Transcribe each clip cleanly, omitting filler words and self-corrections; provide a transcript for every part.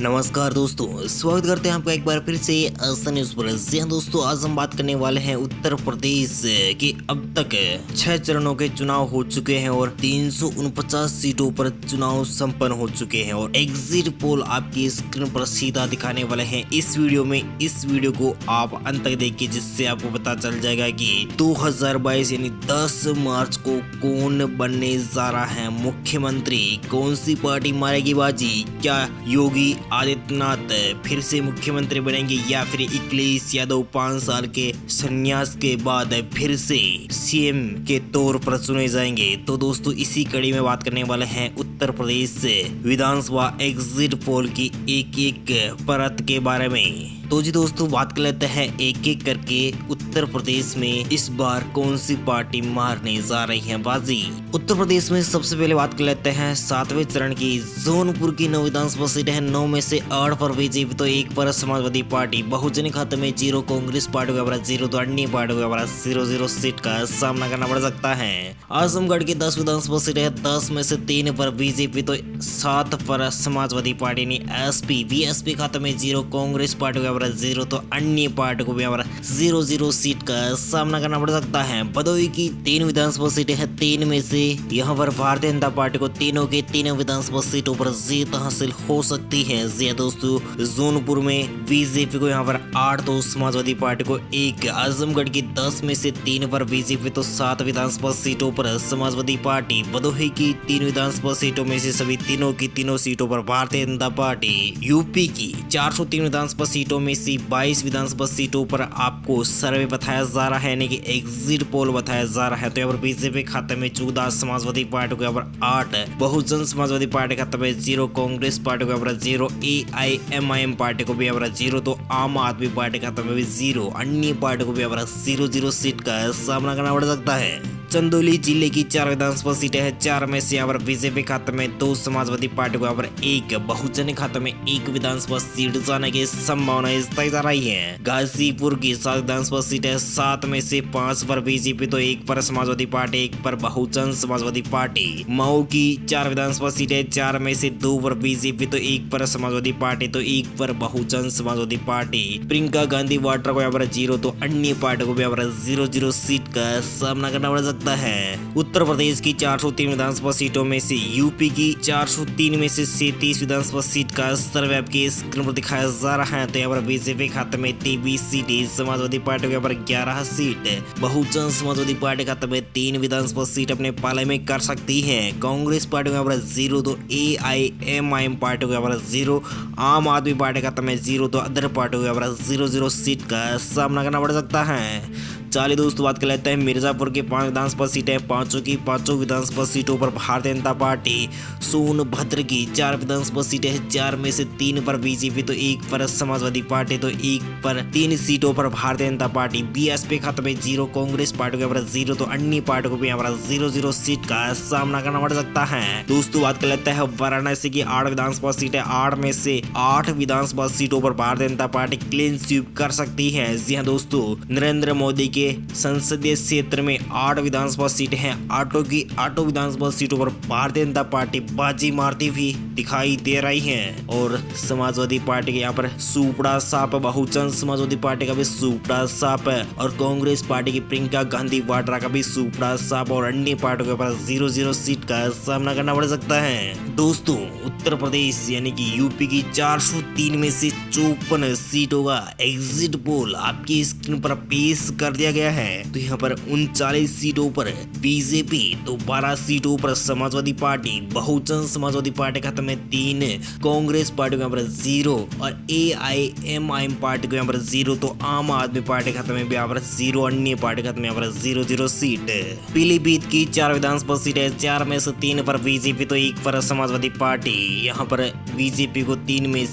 नमस्कार दोस्तों, स्वागत करते हैं आपका एक बार फिर से आस्था न्यूज पर। जी हाँ दोस्तों, आज हम बात करने वाले हैं उत्तर प्रदेश के अब तक 6 चरणों के चुनाव हो चुके हैं और 349 सीटों पर चुनाव संपन्न हो चुके हैं और एग्जिट पोल आपकी स्क्रीन पर सीधा दिखाने वाले हैं इस वीडियो में। इस वीडियो को आप अंत तक देखिए, जिससे आपको पता चल जाएगा कि 2022 यानी 10 मार्च को कौन बनने जा रहा है मुख्यमंत्री, कौन सी पार्टी मारेगी बाजी, क्या योगी आदित्यनाथ फिर से मुख्यमंत्री बनेंगे या फिर अखिलेश यादव 5 साल के संन्यास के बाद फिर से सीएम के तौर पर चुने जाएंगे। तो दोस्तों, इसी कड़ी में बात करने वाले हैं उत्तर प्रदेश विधानसभा एग्जिट पोल की एक एक परत के बारे में। तो जी दोस्तों, बात कर लेते हैं एक एक करके उत्तर प्रदेश में इस बार कौन सी पार्टी मारने जा रही है बाजी। उत्तर प्रदेश में सबसे पहले बात कर लेते हैं 7वें चरण की। जौनपुर की 9 विधानसभा सीट है, 9 में से 8 पर बीजेपी तो 1 पर समाजवादी पार्टी, बहुजन खाते में 0, कांग्रेस पार्टी को 0 तो अन्य पार्टी को 0 सीट का सामना करना पड़ सकता है। आजमगढ़ की 10 विधानसभा सीट है, 10 में से 3 पर बीजेपी तो 7 पर समाजवादी पार्टी ने एसपी बीएसपी खाते में 0, कांग्रेस पार्टी को 0 तो अन्य पार्टी को भी 0 सीट का सामना करना पड़ सकता है। भदोही की 3 विधानसभा सीटें हैं, 3 में से यहाँ पर भारतीय जनता पार्टी को तीनों के तीनों विधानसभा सीटों पर जीत हासिल हो सकती है। जी दोस्तों, जौनपुर में बीजेपी को यहाँ पर 8 तो समाजवादी पार्टी को 1, आजमगढ़ की 10 में से 3 पर बीजेपी तो 7 विधानसभा सीटों पर समाजवादी पार्टी, भदोही की 3 विधानसभा सीटों में से सभी तीनों की तीनों सीटों पर भारतीय जनता पार्टी, यूपी की 403 विधानसभा सीटों में से 22 विधानसभा सीटों पर आपको सर्वे बताया जा रहा है, यानी कि एग्जिट पोल बताया जा रहा है। तो यहाँ पर बीजेपी खाते में 14, समाजवादी पार्टी को यहाँ पर 8, बहुजन समाजवादी पार्टी खाते में 0, कांग्रेस पार्टी को यहाँ पर 0, AIMIM पार्टी को भी यहाँ पर 0 तो आम आदमी पार्टी खाते में भी 0, अन्य पार्टी को भी यहाँ पर 0 सीट का सामना करना पड़ सकता है। चंदौली जिले की 4 विधानसभा सीटें हैं, 4 में से यहाँ पर बीजेपी खाते में 2, समाजवादी पार्टी को यहाँ पर 1, बहुजन खाते में 1 विधानसभा सीट जाने की संभावना जताई जा रही है। गाजीपुर की 7 विधानसभा सीटें, 7 में से 5 पर बीजेपी तो 1 पर समाजवादी पार्टी, 1 पर बहुजन समाजवादी पार्टी। मऊ की 4 विधानसभा सीटें, 4 में से 2 पर बीजेपी तो 1 पर समाजवादी पार्टी तो 1 पर बहुजन समाजवादी पार्टी। प्रियंका गांधी वाड्रा को यहाँ पर 0 तो अन्य पार्टी को भी यहाँ पर 0 सीट का सामना करना पड़ सकता है। उत्तर प्रदेश की 403 विधानसभा सीटों में से यूपी की 403 में से 37 विधानसभा सीट का सर्वे आपके स्क्रीन पर दिखाया जा रहा है। तो यहाँ पर बीजेपी खाते में 23 सीटें, समाजवादी पार्टी के यहाँ पर 11 सीट, बहुजन समाजवादी पार्टी खाते में 3 विधानसभा सीट अपने पाले में कर सकती है। कांग्रेस पार्टी को यहाँ पर 0 तो AIMIM पार्टी को यहाँ पर 0, आम आदमी पार्टी खाते में 0 तो अदर पार्टी को यहाँ पर 0 सीट का सामना करना पड़ सकता है। चलिए दोस्तों, बात कर लेते हैं मिर्जापुर की 5 विधानसभा सीटें, 5 की 5 विधानसभा सीटों पर भारतीय जनता पार्टी। सोनभद्र की 4 विधानसभा सीटें, 4 में से 3 पर बीजेपी तो 1 पर समाजवादी पार्टी तो 1 पर 3 सीटों पर भारतीय जनता पार्टी। बीएसपी खाते में 0, कांग्रेस पार्टी को 0 तो अन्य पार्टी को भी 0 सीट का सामना करना पड़ सकता है। दोस्तों, बात कर लेते हैं वाराणसी की 8 विधानसभा सीटें, 8 में से 8 विधानसभा सीटों पर Bharatiya Janata party clean sweep कर सकती है। जी हाँ दोस्तों, नरेंद्र मोदी के संसदीय क्षेत्र में 8 विधानसभा सीटें हैं, 8 विधानसभा सीटों पर भारतीय जनता पार्टी बाजी मारती हुई दिखाई दे रही है और समाजवादी पार्टी के यहाँ पर सुपड़ा साप, बहुजन समाजवादी पार्टी का भी सुपड़ा साप और कांग्रेस पार्टी की प्रियंका गांधी वाड्रा का भी सुपड़ा साप और अन्य पार्टी के पास 0 सीट का सामना करना पड़ सकता है। दोस्तों, उत्तर प्रदेश यानी कि यूपी की 403 में से 54 सीटों का एग्जिट पोल आपकी स्क्रीन पर पेश कर दिया गया है। तो यहाँ पर 39 सीटों पर बीजेपी तो 12 सीटों पर समाजवादी पार्टी, बहुजन समाजवादी पार्टी खाते में 3, कांग्रेस पार्टी को यहाँ पर 0 और AIMIM पार्टी को यहाँ पर 0 तो आम आदमी पार्टी खाते में भी यहाँ पर 0, अन्य पार्टी खाते में यहाँ पर 0 सीट। पीलीभीत की 4 विधानसभा सीटें, 4 में से 3 पर बीजेपी तो 1 पर समाजवादी पार्टी। यहाँ पर बीजेपी को 3 में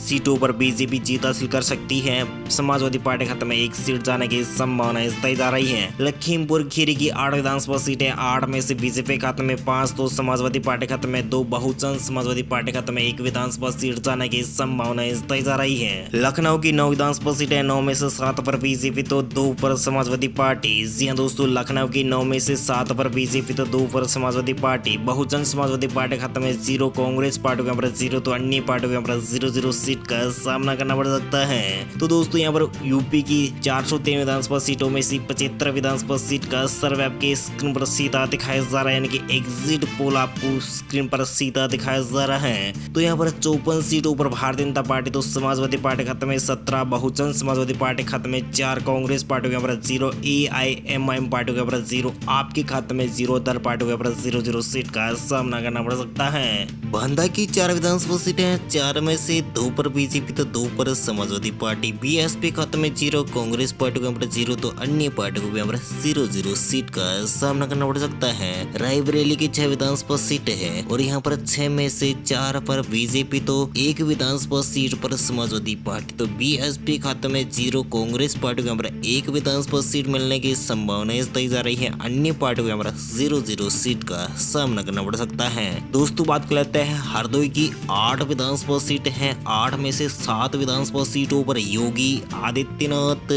सीटों पर बीजेपी जीत हासिल कर सकती है। समाजवादी पार्टी खाते में 1 सीट जाने की संभावना बताई जा रही है। लखीमपुर खीरी की 8 विधानसभा सीटें, 8 में से बीजेपी खाते में 5, तो समाजवादी पार्टी खाते में 2, बहुजन समाजवादी पार्टी खाते में 1 विधानसभा सीट जाने की संभावना बताई जा रही है। लखनऊ की 9 विधानसभा सीटें, 9 में से 7 पर बीजेपी तो 2 पर समाजवादी पार्टी। जी हाँ दोस्तों, लखनऊ की 9 में से 7 पर बीजेपी तो 2 पर समाजवादी पार्टी। बहुजन समाजवादी पार्टी खाते में 0, कांग्रेस पार्टी के यहाँ पर 0, तो अन्य पार्टियों के यहाँ पर 0-0 सीट का सामना करना पड़ सकता है। तो दोस्तों यहाँ पर यूपी की 403 विधानसभा सीटों में से 75 विधानसभा सीट का सर्वे आपके स्क्रीन पर सीधा दिखाया जा रहा है, यानी कि एग्जिट पोल आपको स्क्रीन पर सीधा दिखाया जा रहा है। तो यहाँ पर 54 सीटों पर भारतीय जनता पार्टी तो समाजवादी पार्टी खाते में 17, बहुजन समाजवादी पार्टी खाते में 4, कांग्रेस पार्टी के यहाँ पर 0, AIMIM पार्टी के यहाँ पर 0, आपके खाते में 0, दर पार्टी के यहाँ पर 0-0 सीट का सामना करना पड़ सकता है। बांदा की 4 विधानसभा सीटें, 4 में से 2 पर बीजेपी तो 2 पर समाजवादी पार्टी। BSP खाते में 0, कांग्रेस पार्टी को यहाँ पर 0, तो अन्य पार्टी को यहाँ पर 0-0 सीट का सामना करना पड़ सकता है। रायबरेली की 6 विधानसभा सीटें हैं और यहाँ पर 6 में से 4 पर बीजेपी तो 1 विधानसभा सीट पर समाजवादी पार्टी। तो BSP खाते में 0, कांग्रेस पार्टी को यहाँ पर 1 विधानसभा सीट मिलने की संभावना बताई जा रही है। अन्य पार्टी को यहाँ पर 0-0 सीट का सामना करना पड़ सकता है। दोस्तों बात कर लेते हैं हरदोई की 8 विधानसभा सीट हैं, 8 में से 7 विधानसभा सीटों पर योगी आदित्यनाथ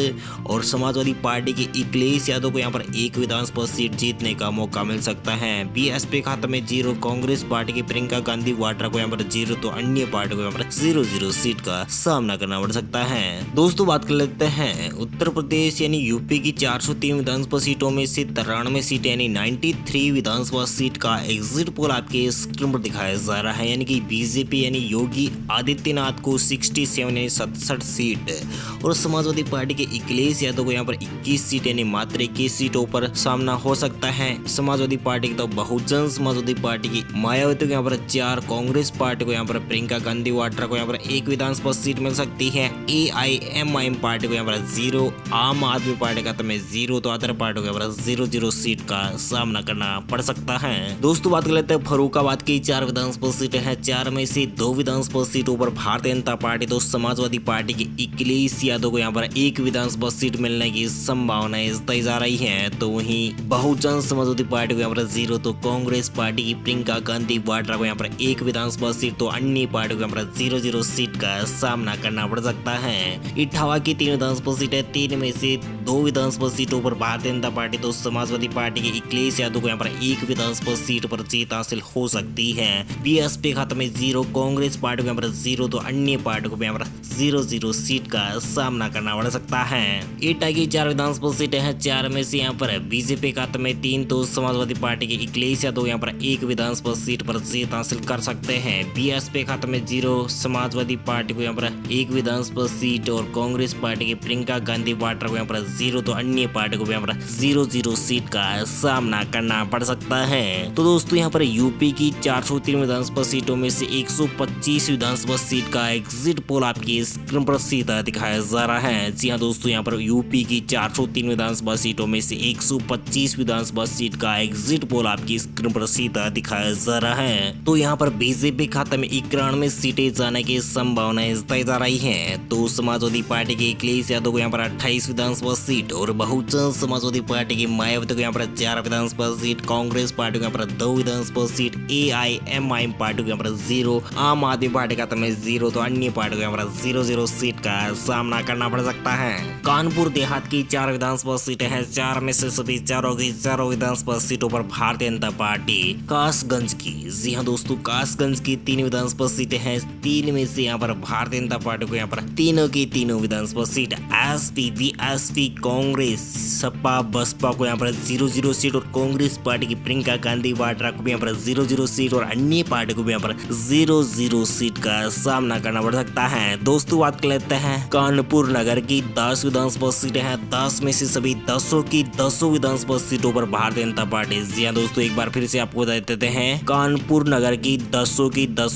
और समाजवादी पार्टी के अखिलेश यादव को यहाँ पर 1 विधानसभा सीट जीतने का मौका मिल सकता है। BSP खाते में 0, कांग्रेस पार्टी की प्रियंका गांधी वाड्रा को यहाँ पर 0, तो अन्य पार्टी को यहाँ पर 0-0 सीट का सामना करना पड़ सकता है। दोस्तों बात कर लेते हैं उत्तर प्रदेश यानी यूपी की 403 विधानसभा सीटों में से 93 सीटें यानी 93 विधानसभा सीट का एग्जिट पोल आपके स्क्रीन पर दिखाया जा रहा है, यानी कि बीजेपी यानी योगी आदित्यनाथ को 67 यानी 67 सीट और समाजवादी पार्टी के अखिलेश यादव को यहाँ पर 21 सीट यानी मात्र 21 सीटों पर सामना हो सकता है। समाजवादी पार्टी की तो बहुजन समाजवादी पार्टी की मायावती को यहाँ पर 4, कांग्रेस पार्टी को यहाँ पर प्रियंका गांधी वाड्रा को यहाँ पर 1 विधानसभा सीट मिल सकती है। AIMIM पार्टी को यहाँ पर 0, आम आदमी पार्टी का 0, तो अदर पार्टी को यहाँ पर 0-0 सीट का सामना करना पड़ सकता है। दोस्तों बात कर लेते हैं फर्रुखाबाद की 4 विधानसभा सीटें हैं, 4 में से 2 विधानसभा सीटों पर भारतीय जनता पार्टी तो समाजवादी पार्टी के अखिलेश यादव को यहाँ पर 1 विधानसभा सीट मिलने की संभावना बताई जा रही है। तो वहीं बहुजन समाजवादी पार्टी को यहाँ पर 0, तो कांग्रेस पार्टी की प्रियंका गांधी वाड्रा को यहाँ पर 1 विधानसभा सीट, तो अन्य पार्टी को यहाँ पर 0-0 सीट का सामना करना पड़ सकता है। इटावा की 3 विधानसभा सीटें, 3 में से 2 विधानसभा सीटों पर भारतीय जनता पार्टी तो समाजवादी पार्टी के अखिलेश यादव को यहाँ पर 1 विधानसभा सीट पर जीत हासिल हो सकती है। BSP खाते में 0, कांग्रेस पार्टी को यहाँ पर 0, तो अन्य पार्टी को यहाँ पर 0-0 सीट का सामना करना पड़ सकता है। एटा की 4 विधानसभा सीटें हैं, 4 में से यहाँ पर बीजेपी खाते में 3, तो समाजवादी पार्टी के अखिलेश यादव यहाँ पर 1 विधानसभा सीट पर जीत हासिल कर सकते हैं। BSP खाते में 0, समाजवादी पार्टी को यहाँ पर 1 विधानसभा सीट और कांग्रेस पार्टी की प्रियंका गांधी वाड्रा को यहाँ पर 0, तो अन्य पार्टी को यहाँ पर 0-0 सीट का सामना करना पड़ सकता है। तो दोस्तों यहाँ पर यूपी की 403 विधानसभा सीटों में से 125 विधानसभा सीट का एग्जिट पोल आपकी स्क्रीन पर सीधा दिखाया जा रहा है। जी हाँ दोस्तों, यहाँ पर यूपी की 403 विधानसभा सीटों में से 125 विधानसभा सीट का एग्जिट पोल आपकी स्क्रीन पर सीधा दिखाया जा रहा है। तो यहाँ पर बीजेपी खाते में 91 सीटें जाने की संभावनाएं बताई जा रही है। तो समाजवादी पार्टी के अखिलेश यादव को यहाँ पर 28 विधानसभा सीट और बहुजन समाजवादी पार्टी की मायावती को यहाँ पर 4 विधानसभा सीट, कांग्रेस पार्टी को यहाँ पर 2 विधानसभा सीट, AIMIM पार्टी को यहाँ पर 0, आम आदमी पार्टी का 0, तो अन्य पार्टी को यहाँ पर 0-0 सीट का सामना करना पड़ सकता है। कानपुर देहात की 4 विधानसभा सीटें हैं, 4 में से सभी चारों विधानसभा सीटों पर भारतीय जनता पार्टी। कासगंज की, जी हाँ दोस्तों, कासगंज की 3 विधानसभा सीटें हैं, 3 में से यहाँ पर भारतीय जनता पार्टी को यहाँ पर तीनों की तीनों विधानसभा seat, SP, BSP, Congress, Sapa, Baspa को यहाँ पर 0-0 सीट और कांग्रेस पार्टी की प्रियंका गांधी वाड्रा को भी यहाँ पर 0-0 सीट और अन्य पार्टी को भी यहाँ पर 0-0 सीट का सामना करना पड़ सकता है। दोस्तों बात कर लेते हैं कानपुर नगर की 10 विधानसभा सीटें हैं, 10 में से सभी 10 की 10 विधानसभा सीटों पर भारतीय जनता पार्टी। जी हाँ दोस्तों, एक बार फिर से आपको बता देते हैं, कानपुर नगर की 10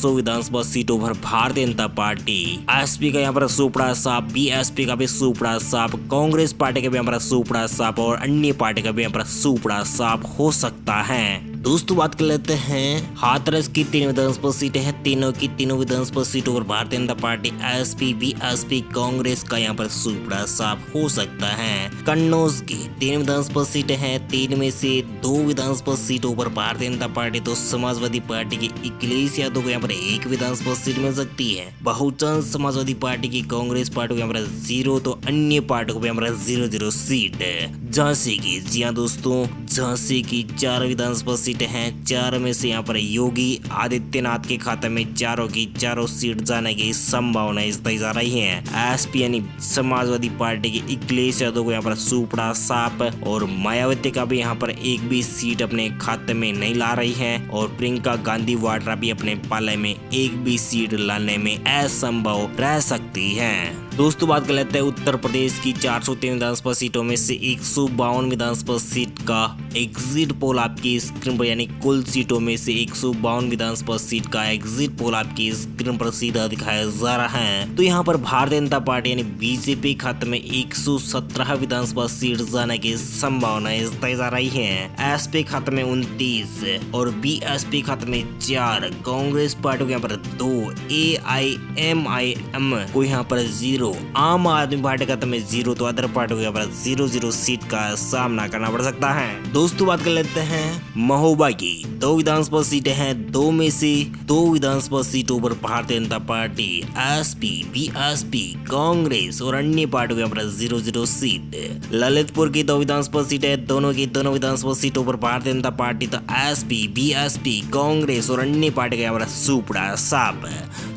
विधानसभा सीटों पर भारतीय जनता पार्टी। SP का यहाँ पर सुपड़ा साफ, BSP का भी सुपड़ा साफ, कांग्रेस पार्टी का भी यहाँ पर सुपड़ा साफ और अन्य पार्टी का भी यहाँ पर सुपड़ा साफ हो सकता है। दोस्तों बात कर लेते हैं हाथरस की 3 विधानसभा सीटें हैं। तीनों की तीनों विधानसभा सीटों पर Bharatiya Janata party SP BSP Congress का यहाँ पर सुपड़ा साफ हो सकता है। कन्नौज की 3 विधानसभा सीटें हैं। 3 में से 2 विधानसभा सीटों पर भारतीय जनता पार्टी तो समाजवादी पार्टी के अखिलेश यादव को यहाँ पर 1 विधानसभा सीट मिल सकती है। बहुजन समाजवादी पार्टी की कांग्रेस पार्टी को यहाँ पर 0 तो अन्य पार्टी को यहाँ पर 0-0 सीट है। झांसी की, जी हाँ दोस्तों, झांसी की 4 विधानसभा सीटें हैं। 4 में से यहाँ पर योगी आदित्यनाथ के खाते में चारों की चारों सीट जाने की संभावना तय जा रही है। एसपी यानी समाजवादी पार्टी के अखिलेश यादव को यहाँ पर सुपड़ा साफ और मायावती का भी यहाँ पर एक भी सीट अपने खाते में नहीं ला रही है और प्रियंका गांधी वाड्रा भी अपने पाले में एक भी सीट लाने में असंभव रह सकती है। दोस्तों बात कर लेते हैं उत्तर प्रदेश की 403 विधानसभा सीटों में से 152 विधानसभा सीट का एग्जिट पोल आपकी स्क्रीन पर, यानी कुल सीटों में से 152 विधानसभा सीट का एग्जिट पोल आपकी स्क्रीन पर सीधा दिखाया जा रहा है। तो यहाँ पर भारतीय जनता पार्टी यानी बीजेपी खाते में 117 विधानसभा सीट जाने की संभावना तय जा रही है। एसपी खाते में 29 और बीएसपी खाते में 4, कांग्रेस पार्टी को यहाँ पर 2, AIMIM को यहाँ पर 0, आम आदमी पार्टी खाते में 0 तो अदर पार्टी को यहाँ पर 0-0 सीट का सामना करना पड़ सकता है। दोस्तों बात कर लेते हैं महोबा की 2 विधानसभा सीटें हैं। 2 में से 2 विधानसभा सीटों पर Bharatiya Janata party SP BSP Congress और अन्य पार्टियों के यहाँ पर 0-0 सीट। ललितपुर की 2 विधानसभा सीटें, दोनों की दोनों विधानसभा सीटों पर भारतीय जनता पार्टी तो एसपी बीएसपी कांग्रेस और अन्य पार्टी का यहाँ पर सुपड़ा साफ।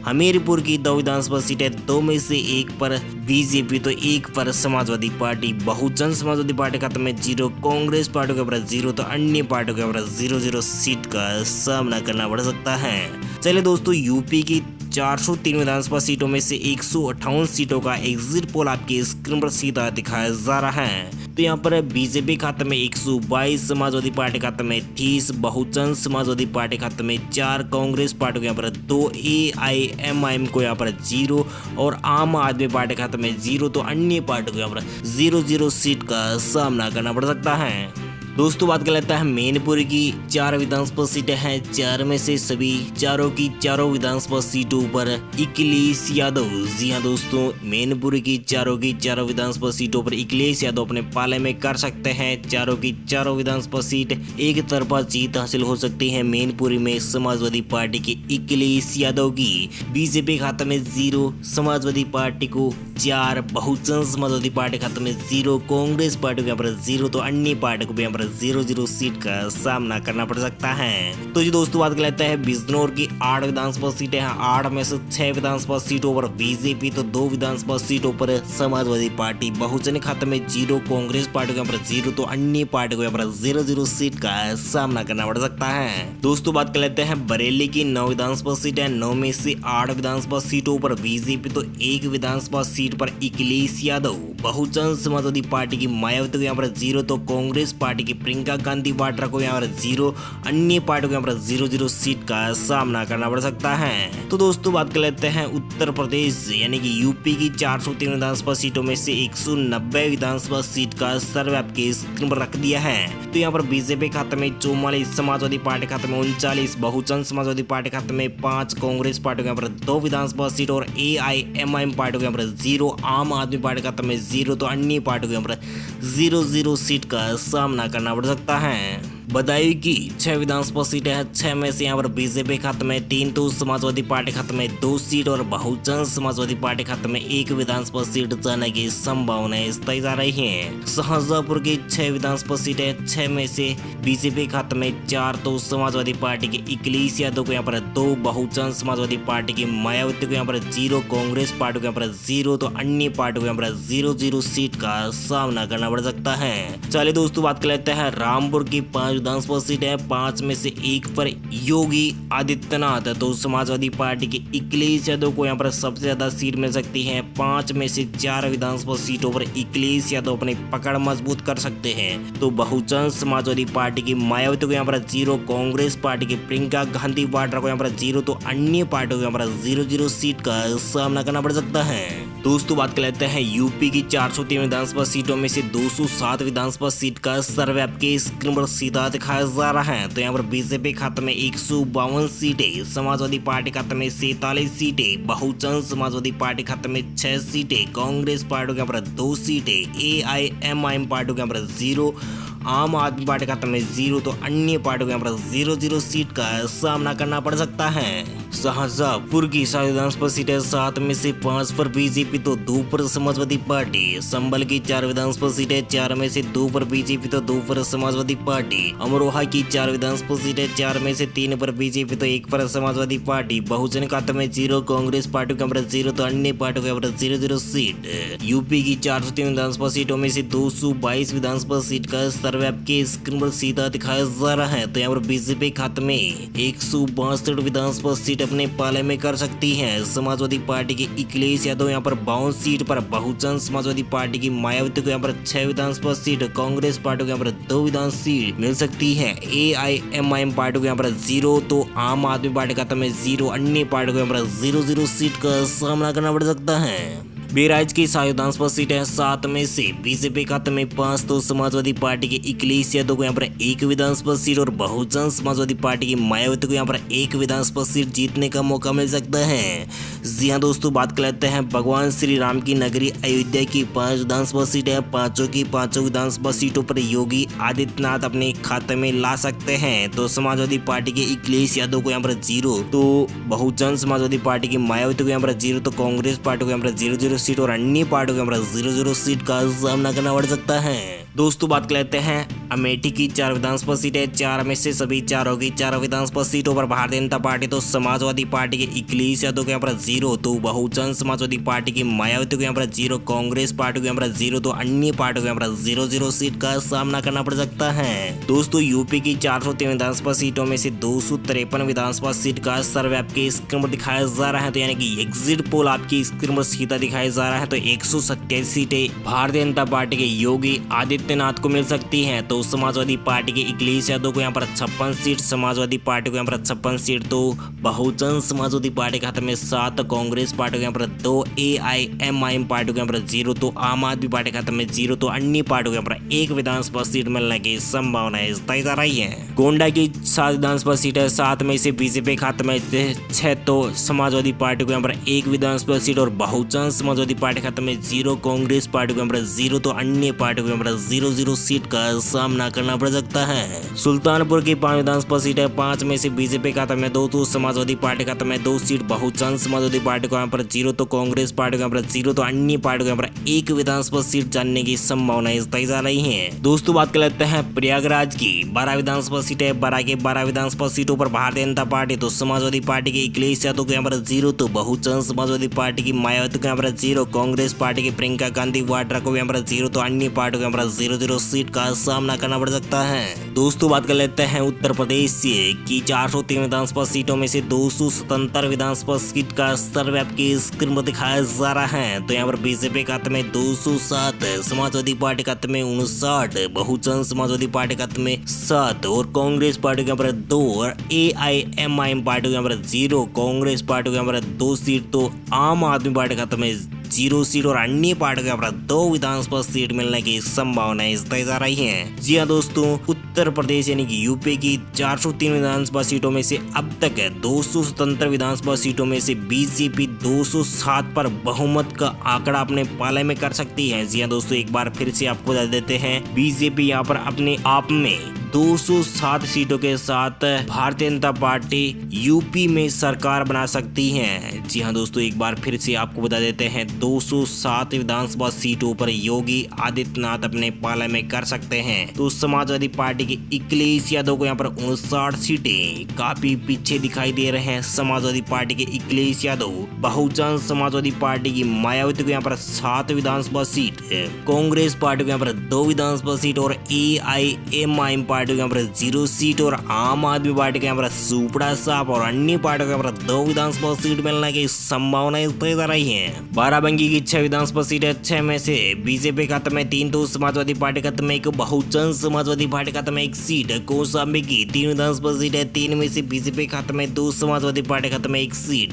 हमीरपुर की 2 विधानसभा सीटें, 2 में से 1 पर बीजेपी तो 1 पर समाजवादी पार्टी। बहुजन समाजवादी पार्टी खाते में 0, कांग्रेस पार्टी के ऊपर 0 तो अन्य पार्टियों के ऊपर 0-0 सीट का सामना करना पड़ सकता है। चलिए दोस्तों, यूपी की 403 विधानसभा सीटों में से 158 सीटों का एग्जिट पोल आपकी स्क्रीन पर सीधा दिखाया जा रहा है। तो यहाँ पर बीजेपी खाते में 122, समाजवादी पार्टी खाते में 30, बहुजन समाजवादी पार्टी खाते में 4, कांग्रेस पार्टी को यहाँ पर 2, AIMIM को यहाँ पर 0 और आम आदमी पार्टी खाते में 0 तो अन्य पार्टी को यहाँ पर 0-0 सीट का सामना करना पड़ सकता है। दोस्तों बात कर लेता है मैनपुर की 4 विधानसभा सीटें हैं। 4 में से सभी चारों की चारों विधानसभा सीटों पर अखिलेश यादव, जी हाँ दोस्तों, मैनपुर की चारों विधानसभा सीटों पर अखिलेश यादव अपने पाले में कर सकते हैं। चारों की चारों विधानसभा सीट एक तरफा जीत हासिल हो सकती है। मैनपुरी में समाजवादी पार्टी के अखिलेश यादव की, बीजेपी खाते में 0, समाजवादी पार्टी को 4, बहुजन समाजवादी पार्टी खाते में 0, कांग्रेस पार्टी को यहाँ पर 0 तो अन्य पार्टी को भी यहाँ पर 0-0 सीट का सामना करना पड़ सकता है। तो जी दोस्तों बात कर लेते हैं बिजनौर की 8 विधानसभा सीटें हैं। 8 में से 6 विधानसभा सीटों पर बीजेपी तो 2 विधानसभा सीटों पर समाजवादी पार्टी। बहुजन खाते में 0, कांग्रेस पार्टी को यहाँ पर 0 तो अन्य पार्टी को यहाँ पर 0-0 सीट का सामना करना पड़ सकता है। दोस्तों बात कर लेते हैं बरेली की 9 विधानसभा सीटें। 9 में से 8 विधानसभा सीटों पर बीजेपी तो 1 विधानसभा सीट पर अखिलेश यादव। बहुजन समाजवादी पार्टी की मायावती को यहाँ पर 0 तो कांग्रेस पार्टी की प्रियंका गांधी वाड्रा को यहाँ पर 0, अन्य पार्टी को यहाँ पर 0-0 सीट का सामना करना पड़ सकता है। तो दोस्तों बात कर लेते हैं उत्तर प्रदेश यानी कि यूपी की 403 विधानसभा सीटों में से 190 विधानसभा सीट का सर्वे आपके स्क्रीन पर रख दिया है। तो यहाँ पर बीजेपी खाते में 44, समाजवादी पार्टी खाते में 39, बहुजन समाजवादी पार्टी खाते में 5, कांग्रेस पार्टी को यहाँ पर 2 विधानसभा सीट और AIMIM पार्टी को यहाँ पर 0, आम आदमी पार्टी खाते में 0 तो अन्य पार्टी को यहाँ पर 0-0 सीट का सामना करना पड़ सकता है। बदायूं की 6 विधानसभा सीटें हैं। 6 में से यहाँ पर बीजेपी खाते में 3 तो समाजवादी पार्टी खाते में 2 सीट और बहुजन समाजवादी पार्टी खाते में 1 विधानसभा सीट जाने की संभावना तय जा रही है। शाहजहांपुर की 6 विधानसभा सीटें। 6 में से बीजेपी खाते में 4 तो समाजवादी पार्टी के अखिलेश यादव को यहाँ पर 2, बहुजन समाजवादी पार्टी की मायावती को यहाँ पर 0, कांग्रेस पार्टी को यहाँ पर 0 तो अन्य पार्टी को यहाँ पर 0-0 सीट का सामना करना पड़ सकता है। चलिए दोस्तों बात कर लेते हैं रामपुर की 5 विधानसभा सीट है। 5 में से 1 पर योगी आदित्यनाथ तो समाजवादी पार्टी के अखिलेश यादव को यहाँ पर सबसे ज्यादा सीट मिल सकती है। 5 में से 4 विधानसभा सीटों पर अखिलेश यादव अपनी पकड़ मजबूत कर सकते हैं। तो बहुजन समाजवादी पार्टी की मायावती को यहाँ पर 0, कांग्रेस पार्टी की प्रियंका गांधी वाड्रा को यहाँ पर 0 तो अन्य पार्टियों को यहाँ पर 0-0 सीट का सामना करना पड़ सकता है। दोस्तों बात कर लेते हैं यूपी की 403 विधानसभा सीटों में से 207 विधानसभा सीट का सर्वे आपके स्क्रीन पर सीधा दिखाया जा रहा है। तो यहाँ पर बीजेपी खाते में 152 सीटें, समाजवादी पार्टी खाते में 47 सीटें, बहुजन समाजवादी पार्टी खाते में 6 सीटें, कांग्रेस पार्टी के यहाँ पर 2 सीटें, AIMIM पार्टी के यहाँ पर 0, आम आदमी पार्टी खाते में 0, तो अन्य पार्टियों के यहाँ पर 0-0 सीट का सामना करना पड़ सकता है। शाहजहांपुर की 7 विधानसभा सीटें 7 में से 5 पर बीजेपी तो 2 पर समाजवादी पार्टी। संभल की 4 विधानसभा सीटें 4 में से 2 पर बीजेपी तो 2 पर समाजवादी पार्टी। अमरोहा की 4 विधानसभा सीटें 4 में से 3 पर बीजेपी तो 1 पर समाजवादी पार्टी। बहुजन खाते में 0, कांग्रेस पार्टी के यहाँ पर 0, तो अन्य पार्टियों के यहाँ पर 0-0 सीट। यूपी की 403 विधानसभा सीटों में से 222 विधानसभा सीट का सर्वे आपके स्क्रीन पर सीधा दिखाया जा रहा है। तो यहाँ पर बीजेपी खाते में 162 विधानसभा सीट अपने पाले में कर सकती है। समाजवादी पार्टी के अखिलेश यादव यहाँ पर 52 सीट पर, बहुजन समाजवादी पार्टी की मायावती को यहाँ पर 6 विधानसभा सीट, कांग्रेस पार्टी को यहाँ पर 2 विधानसभा सीट मिल सकती है। AIMIM पार्टी को यहाँ पर 0, तो आम आदमी पार्टी खाते में 0, अन्य पार्टी को यहाँ पर 0-0 सीट का सामना करना पड़ सकता है। बहराइच की 7 विधानसभा सीटें 7 में से बीजेपी खाते में 5, तो समाजवादी पार्टी के अखिलेश यादव को यहाँ पर 1 विधानसभा सीट और बहुजन समाजवादी पार्टी की मायावती को यहाँ पर 1 विधानसभा सीट जीतने का मौका मिल सकता है। जी हाँ दोस्तों, बात कर लेते हैं भगवान श्री राम की नगरी अयोध्या की 5 विधानसभा सीटें। पांचों की 5 विधानसभा सीटों पर योगी आदित्यनाथ अपने खाते में ला सकते हैं। तो समाजवादी पार्टी के अखिलेश यादव को यहाँ पर 0, तो बहुजन समाजवादी पार्टी की मायावती को यहाँ पर 0, तो कांग्रेस पार्टी को यहाँ पर 0-0 सीट और अन्य पार्टियों के यहाँ 0-0 सीट का सामना करना पड़ सकता है। दोस्तों बात कर लेते हैं अमेठी की 4 विधानसभा सीटें 4 में से सभी 4 होगी। 4 विधानसभा सीटों पर भारतीय जनता पार्टी तो समाजवादी पार्टी के अखिलेश यादव के यहाँ पर 0, तो बहुजन समाजवादी पार्टी की मायावती को यहाँ पर 0, कांग्रेस पार्टी को यहाँ पर 0, तो अन्य पार्टियों को यहाँ पर 0-0 सीट का सामना करना पड़ सकता है। दोस्तों यूपी की 403 विधानसभा सीटों में से 253 विधानसभा सीट का सर्वे आपके स्क्रीन पर दिखाया जा रहा है। तो यानी कि एग्जिट पोल आपकी स्क्रीन पर सीधा दिखाया जा रहा है। तो 127 सीटें भारतीय जनता पार्टी के योगी आदित्यनाथ को मिल सकती हैं। तो समाजवादी पार्टी के अखिलेश यादव को यहाँ पर 56 सीट, समाजवादी पार्टी को यहाँ पर 56 सीट, तो बहुजन समाजवादी पार्टी के खाते में 7, कांग्रेस पार्टी को यहाँ पर 2, AIMIM पार्टी को यहाँ पर 0, तो आम आदमी पार्टी के खाते में 0, तो अन्य पार्टी को यहाँ पर 1 विधानसभा सीट मिलने की संभावना जताई जा रही है। गोंडा की 7 विधानसभा सीटें 7 में से बीजेपी खाते में 6, तो समाजवादी पार्टी को यहाँ पर 1 विधानसभा सीट और बहुजन समाजवादी पार्टी खाते में 0, कांग्रेस पार्टी को यहाँ पर 0, तो अन्य पार्टी को यहाँ पर 0-0 सीट का सामना करना पड़ सकता है। सुल्तानपुर की 5 विधानसभा सीटें 5 में से बीजेपी खाते में 2, तो समाजवादी पार्टी खाते में 2 सीट, बहुजन समाजवादी पार्टी को यहाँ पर 0, तो कांग्रेस पार्टी को यहाँ पर 0, तो अन्य पार्टी को यहाँ पर 1 विधानसभा सीट जानने की संभावना जताई जा रही है। दोस्तों बात कर लेते हैं प्रयागराज की 12 विधानसभा सीटें। 12 के 12 विधानसभा सीटों पर भारतीय जनता पार्टी तो समाजवादी पार्टी के अखिलेश यादव को यहाँ पर 0, तो बहुजन समाजवादी पार्टी की मायावती को यहाँ पर 0, कांग्रेस पार्टी की प्रियंका गांधी वाड्रा को यहाँ पर 0, तो अन्य पार्टी को यहाँ पर 0-0 सीट का सामना करना पड़ सकता है। दोस्तों बात कर लेते हैं उत्तर प्रदेश की 403 विधानसभा सीटों में से 277 विधानसभा सीट का सर्वे आपकी स्क्रीन पर दिखाया जा रहा है। तो यहाँ पर बीजेपी खाते में 207, समाजवादी पार्टी खाते में 59, बहुजन समाजवादी पार्टी खाते में 7 और कांग्रेस पार्टी के यहाँ पर 2 और AIMIM पार्टी के यहाँ पर 0, कांग्रेस पार्टी के यहाँ पर 2 सीट, तो आम आदमी पार्टी खाते में 0 सीट और अन्य पार्टी के यहाँ पर 2 विधानसभा सीट मिलने की संभावना जताई जा रही है। जी हाँ दोस्तों, उत्तर प्रदेश यानी कि यूपी की 403 विधानसभा सीटों में से अब तक 277 विधानसभा सीटों में से बीजेपी 207 पर बहुमत का आंकड़ा अपने पाले में कर सकती है। जी हाँ दोस्तों, एक बार फिर से आपको बता देते हैं, बीजेपी यहाँ पर अपने आप में 207 सीटों के साथ भारतीय जनता पार्टी यूपी में सरकार बना सकती है। जी हाँ दोस्तों, एक बार फिर से आपको बता देते हैं, 207 विधानसभा सीटों पर योगी आदित्यनाथ अपने पाले में कर सकते हैं। तो समाजवादी पार्टी के अखिलेश यादव को यहाँ पर 59 सीटें काफी पीछे दिखाई दे रहे हैं। समाजवादी पार्टी के अखिलेश यादव, बहुजन समाजवादी पार्टी की मायावती को यहाँ पर 7 विधानसभा सीट, कांग्रेस पार्टी को यहाँ पर 2 विधानसभा सीट और AIMIM पार्टी पार्टी को यहाँ पर 0 सीट और आम आदमी पार्टी को यहाँ पर सुपड़ा साफ और अन्य पार्टियों को यहाँ पर 2 विधानसभा सीट मिलने की संभावनाएं तय जा रही है। बाराबंकी की 6 विधानसभा सीटें, 6 में से बीजेपी खाते में 3, तो समाजवादी पार्टी खाते में 1, बहुजन समाजवादी पार्टी खाते में 1 सीट, कौशाम्बी की 3 विधानसभा सीटें, 3 में से बीजेपी खाते में 2, समाजवादी पार्टी खाते में 1 सीट,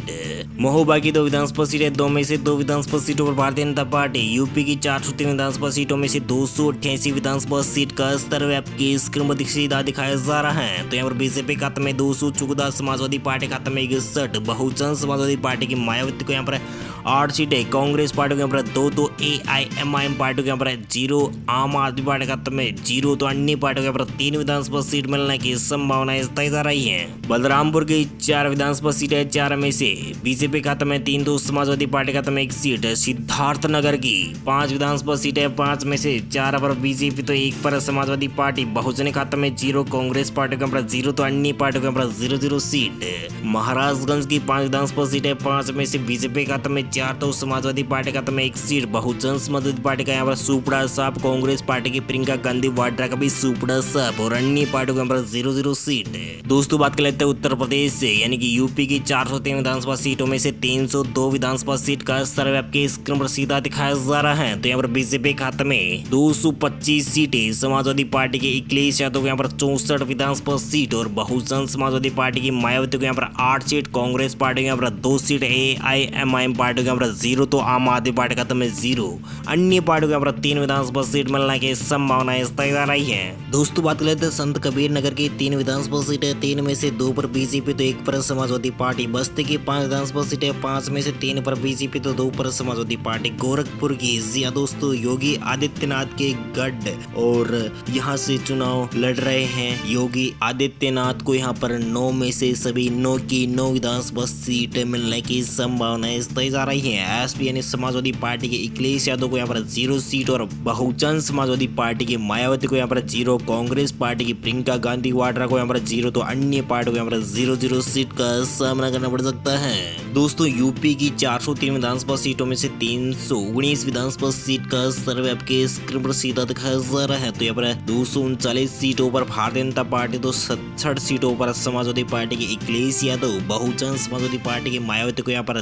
महोबा की 2 विधानसभा सीटें, 2 में से 2 विधानसभा सीटों पर भारतीय जनता पार्टी, यूपी की 403 विधानसभा सीटों में से 288 विधानसभा सीट का सर्वव्यापी क्रम सीधा दिखाया जा रहा है। तो यहाँ पर बीजेपी खाते में 214, समाजवादी पार्टी खाते में 61, बहुजन समाजवादी पार्टी की मायावती को यहाँ पर 8 सीटें, कांग्रेस पार्टी के यहाँ पर 2, तो AIMIM पार्टी के यहाँ पर 0, आम आदमी पार्टी खाते में 0, तो अन्य पार्टी के यहाँ पर 3 विधानसभा सीट मिलने की संभावनाएं तय जा रही है। बलरामपुर की 4 विधानसभा सीटें, 4 में से बीजेपी खाते में 3, तो समाजवादी पार्टी खाते में 1 सीट, सिद्धार्थनगर की 5 विधानसभा सीटें, 5 में से 4 पर बीजेपी तो 1 पर समाजवादी पार्टी, बहुजन खाते में 0, कांग्रेस पार्टी के यहाँ पर 0, तो अन्य पार्टी के यहाँ पर 0 सीट, महाराजगंज की 5 विधानसभा सीटें, 5 में से बीजेपी खाते में 4, तो समाजवादी पार्टी खाते में 1 सीट, बहुजन समाजवादी पार्टी का यहाँ पर सुपड़ा साफ, कांग्रेस पार्टी की प्रियंका गांधी वाड्रा का भी सुपड़ा साफ और अन्य पार्टी के यहाँ पर 0 सीट। दोस्तों बात कर लेते हैं उत्तर प्रदेश से, यानी कि यूपी की 403 विधानसभा सीटों में से 302 विधानसभा सीट का सर्वव्यापी क्रम सीधा दिखाया जा रहा है। तो यहाँ पर बीजेपी खाते में 225 सीटें, समाजवादी पार्टी के अखिलेश यादव को यहाँ पर 64 विधानसभा सीट और बहुजन समाजवादी पार्टी की मायावती को यहाँ पर 8 सीट, कांग्रेस पार्टी के यहाँ पर 2 सीट, AIMIM पार्टी को यहाँ पर 0, तो आम आदमी पार्टी खाते में 0, अन्य पार्टी को यहाँ पर 3 विधानसभा सीट मिलने की संभावनाएं तय जा रही है। दोस्तों बात कर लेते हैं संत कबीर नगर की 3 विधानसभा सीटें, 3 में से 2 पर बीजेपी तो 1 पर समाजवादी पार्टी, बस्ती की 5 विधानसभा सीटें, 5 में से 3 पर बीजेपी तो 2 पर समाजवादी पार्टी, गोरखपुर की दोस्तों योगी आदित्यनाथ के गढ़ और यहाँ से चुनाव लड़ रहे हैं योगी आदित्यनाथ को यहाँ पर 9 में से सभी 9 की 9 विधानसभा सीट मिलने की संभावनाएं तय जा रही है। एसपी यानी समाजवादी पार्टी के अखिलेश यादव को यहाँ पर 0 सीट और बहुजन समाजवादी पार्टी की मायावती को यहाँ पर 0, कांग्रेस पार्टी की प्रियंका गांधी वाड्रा को यहाँ पर 0, तो अन्य पार्टी को यहाँ पर 0 सीट का सामना करना पड़ सकता है। दोस्तों यूपी की 403 विधानसभा सीटों में से 319 विधानसभा सीट का सर्वव्यापी क्रम सीधा दिखाया जा रहा है। तो यहाँ पर 239 सीटों पर भारतीय जनता पार्टी, तो 67 सीटों पर समाजवादी पार्टी के अखिलेश यादव, बहुजन समाजवादी पार्टी की मायावती को यहाँ पर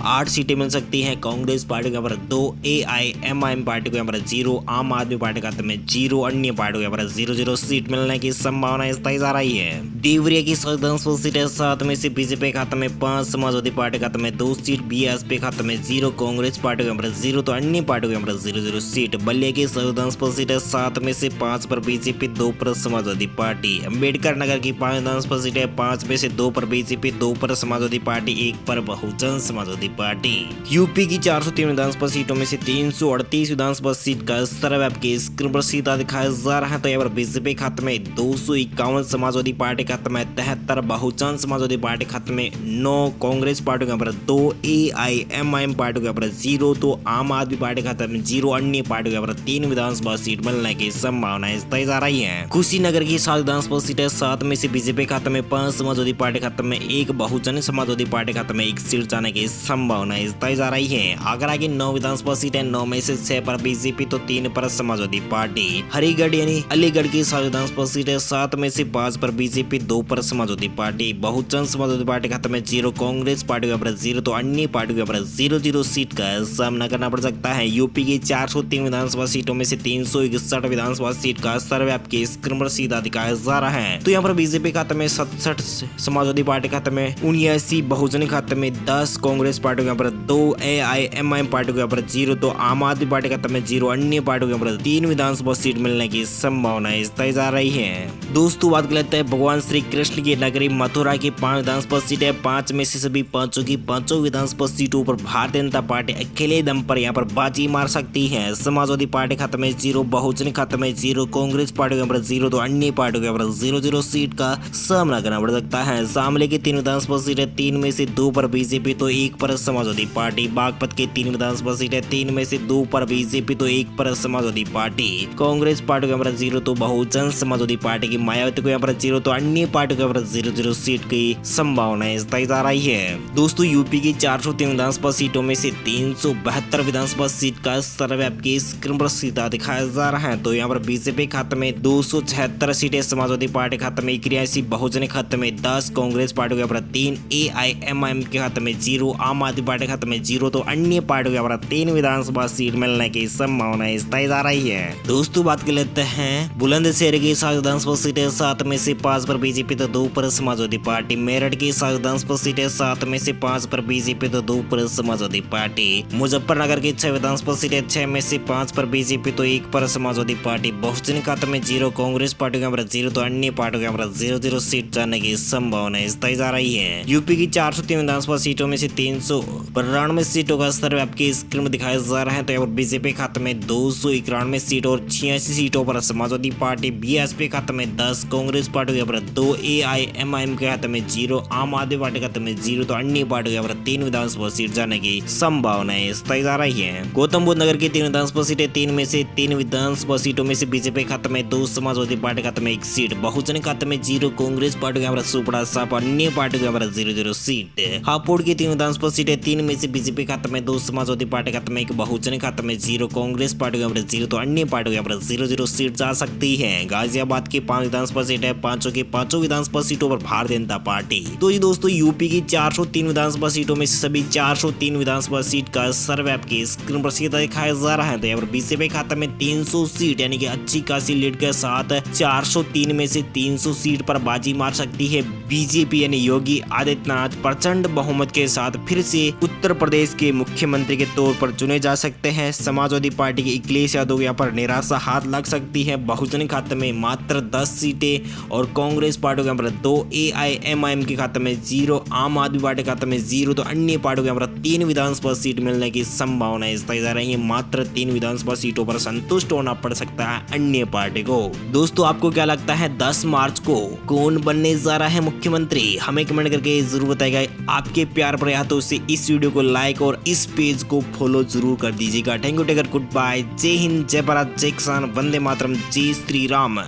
8 सीटें मिल सकती हैं, कांग्रेस पार्टी को यहाँ पर 2, AIMIM पार्टी को यहाँ पर 0, आम आदमी पार्टी खाते में 0, अन्य पार्टी को यहाँ पर 0 सीट मिलने की संभावना तय जा रही है। देवरिया की 100 विधानसभा सीटें, 7 में से बीजेपी खाते में 5, समाजवादी पार्टी खाते में 2 सीट, BSP खाते में 0, कांग्रेस पार्टी को यहाँ पर 0, तो अन्य पार्टी को यहाँ पर 0 सीट। बलिया की 100 विधानसभा सीटें, 7 में से 5 पर बीजेपी, 2 पर समाजवादी पार्टी। अम्बेडकर नगर की 5 विधानसभा सीटें, 5 में से 2 पर बीजेपी, 2 पर समाजवादी पार्टी, 1 पर बहुजन समाजवादी पार्टी। यूपी की 403 विधानसभा सीटों में से 338 विधानसभा सीट का सर्वव्यापी क्रम सीधा दिखाया जा रहा है। तो यहाँ पर बीजेपी खाते में 251, समाजवादी पार्टी खाते में 73, बहुजन समाजवादी पार्टी खाते में 9, कांग्रेस पार्टी के यहाँ पर 2, AIMIM पार्टी के यहाँ पर 0, तो आम आदमी पार्टी खाते में 0, अन्य पार्टी के यहाँ पर 3 विधानसभा सीट मिलने की संभावनाएं तय जा रही है। कुशीनगर की 7 विधानसभा सीटें, 7 में से बीजेपी खाते में 5, समाजवादी पार्टी खाते में 1, बहुजन समाजवादी पार्टी खाते में 1 सीट जाने की संभावनाएं तय जा रही है। आगरा की 9 विधानसभा सीटें, 9 में से 6 पर बीजेपी तो 3 पर समाजवादी पार्टी। हरिगढ़ यानी अलीगढ़ की 7 विधानसभा सीटें, 7 में से 5 पर बीजेपी, 2 पर समाजवादी पार्टी, बहुजन समाजवादी पार्टी खाते में 0, कांग्रेस पार्टी के यहाँ पर 0, तो अन्य पार्टी के यहाँ पर 0 सीट का सामना करना पड़ सकता है। यूपी की 403 विधानसभा सीटों में से 361 विधानसभा सीट का सर्वव्यापी क्रम सीधा दिखाया जा रहा है। तो यहाँ पर बीजेपी खाते में 67, समाजवादी पार्टी खाते में 79, बहुजन खाते में 10, कांग्रेस पार्टी के यहाँ पर 2, AIMIM पार्टी के यहाँ पर 0, तो आम आदमी पार्टी खाते में 0, अन्य पार्टी के यहाँ पर 3 विधानसभा सीट मिलने की संभावनाएं तय जा रही है। दोस्तों बात कर लेते हैं भगवान श्री कृष्ण की नगरी मथुरा की 5 विधानसभा सीटें, 5 में से सभी 5 की 5 विधानसभा सीटों पर भारतीय जनता पार्टी अकेले दम पर यहाँ पर बाजी मार सकती है। समाजवादी पार्टी खाते में 0, बहुजन खाते में 0, कांग्रेस पार्टी के यहाँ पर 0, तो अन्य पार्टी के यहाँ पर 0 सीट का सामना करना पड़ सकता है। शामली की 3 विधानसभा सीटें, 3 में से 2 पर बीजेपी तो 1 पर समाजवादी पार्टी। बागपत की 3 विधानसभा सीटें, 3 में से 2 पर बीजेपी तो 1 पर समाजवादी पार्टी। कांग्रेस पार्टी के यहाँ पर 0, तो बहुजन समाजवादी पार्टी की मायावती को यहाँ पर 0, तो अन्य पार्टी के यहाँ पर 0 सीट की संभावनाएं तय जा रही है। दोस्तों यूपी की 403 विधानसभा सीटों में से 372 विधानसभा सीट का सर्वव्यापी क्रम सीधा दिखाया जा रहा है। तो यहाँ पर बीजेपी खाते में 2 276 सीटें, समाजवादी पार्टी के खाते में 81, बहुजन के खाते में 10, कांग्रेस पार्टी के यहाँ 3, AIMIM के खाते में 0, आम आदमी पार्टी के खाते में 0, तो अन्य पार्टियों के यहाँ 3 विधानसभा सीट मिलने की संभावना तय जा रही है। दोस्तों बात कर लेते हैं बुलंदशहर की 7 विधानसभा सीटें, 7 में से 5 पर बीजेपी तो 2 पर समाजवादी पार्टी। मेरठ की 7 विधानसभा सीटें, 7 में से 5 पर बीजेपी तो 2 पर समाजवादी पार्टी। मुजफ्फरनगर की 6 विधानसभा सीटें, 6 में से 5 पर बीजेपी तो 1 पर समाजवादी पार्टी। बहुजन खाते में 0, कांग्रेस पार्टी के यहाँ 0, तो अन्य पार्टियों के यहाँ 0-0 सीट जाने की संभावना तय जा रही है। यूपी की 403 विधानसभा सीटों में से 392 सीटों का सर्वे आपकी स्क्रीन में दिखाया जा रहा है। तो यहाँ पर बीजेपी खाते में 291 सीट और 86 सीटों पर समाजवादी पार्टी। बीएसपी खाते में 10, कांग्रेस पार्टी के यहाँ 2, AIMIM के खाते में 0, आम आदमी पार्टी के खाते में 0, तो अन्य पार्टी के यहाँ 3 विधानसभा सीट जाने की संभावनाएं तय जा रही है। गौतम बुद्ध नगर की 3 विधानसभा सीटें, 3 में से 3 विधानसभा सीटों में से बीजेपी खाते में 2, समाजवादी पार्टी खाते में 1 सीट, बहुजन खाते में 0, कांग्रेस पार्टी के यहाँ सुपड़ा साप, अन्य पार्टी के यहाँ 0-0 सीट। हापुड़ की 3 विधानसभा सीटें, 3 में से बीजेपी खाते में 2, समाजवादी पार्टी खाते में 1, बहुजन खाते में 0, कांग्रेस पार्टी के यहाँ 0, तो अन्य पार्टी के यहाँ 0-0 सीट जा सकती है। गाजियाबाद की 5 विधानसभा सीटें, 5 की 5 विधानसभा सीटों पर भारतीय जनता पार्टी। तो ये दोस्तों यूपी की 403 विधानसभा सीटों में से सभी 403 विधानसभा सीट का सर्वे आपकी स्क्रीन पर सीधा दिखाया जा रहा है। तो यहाँ पर बीजेपी खाते में 300 सीट यानी कि अच्छी खासी लीड के साथ 403 में से 300 सीट पर बाजी मार सकती है बीजेपी, यानी योगी आदित्यनाथ प्रचंड बहुमत के साथ फिर से उत्तर प्रदेश के मुख्यमंत्री के तौर पर चुने जा सकते हैं। समाजवादी पार्टी के अखिलेश यादव को यहाँ पर निराशा हाथ लग सकती है। बहुजन खाते में मात्र 10 सीटें और कांग्रेस पार्टी के यहाँ पर 2, AIMIM के खाते में 0, आम आदमी पार्टी के खाते में 0, तो अन्य पार्टियों के यहाँ पर 3 विधानसभा सीट मिलने की संभावनाएं तय जा रही है। मात्र 3 विधानसभा सीटों पर संतुष्ट होना पड़ सकता है अन्य पार्टी को। दोस्तों आपको क्या लगता है 10 मार्च को कौन बनने जा रहा है मुख्यमंत्री? हमें कमेंट करके जरूर बताइएगा। आपके प्यार पर हाथों से इस वीडियो को लाइक और इस पेज को फॉलो जरूर कर दीजिएगा। Thank you, take care, goodbye, जय हिंद, जय भारत, जय किसान, वंदे मातरम, जय श्री राम।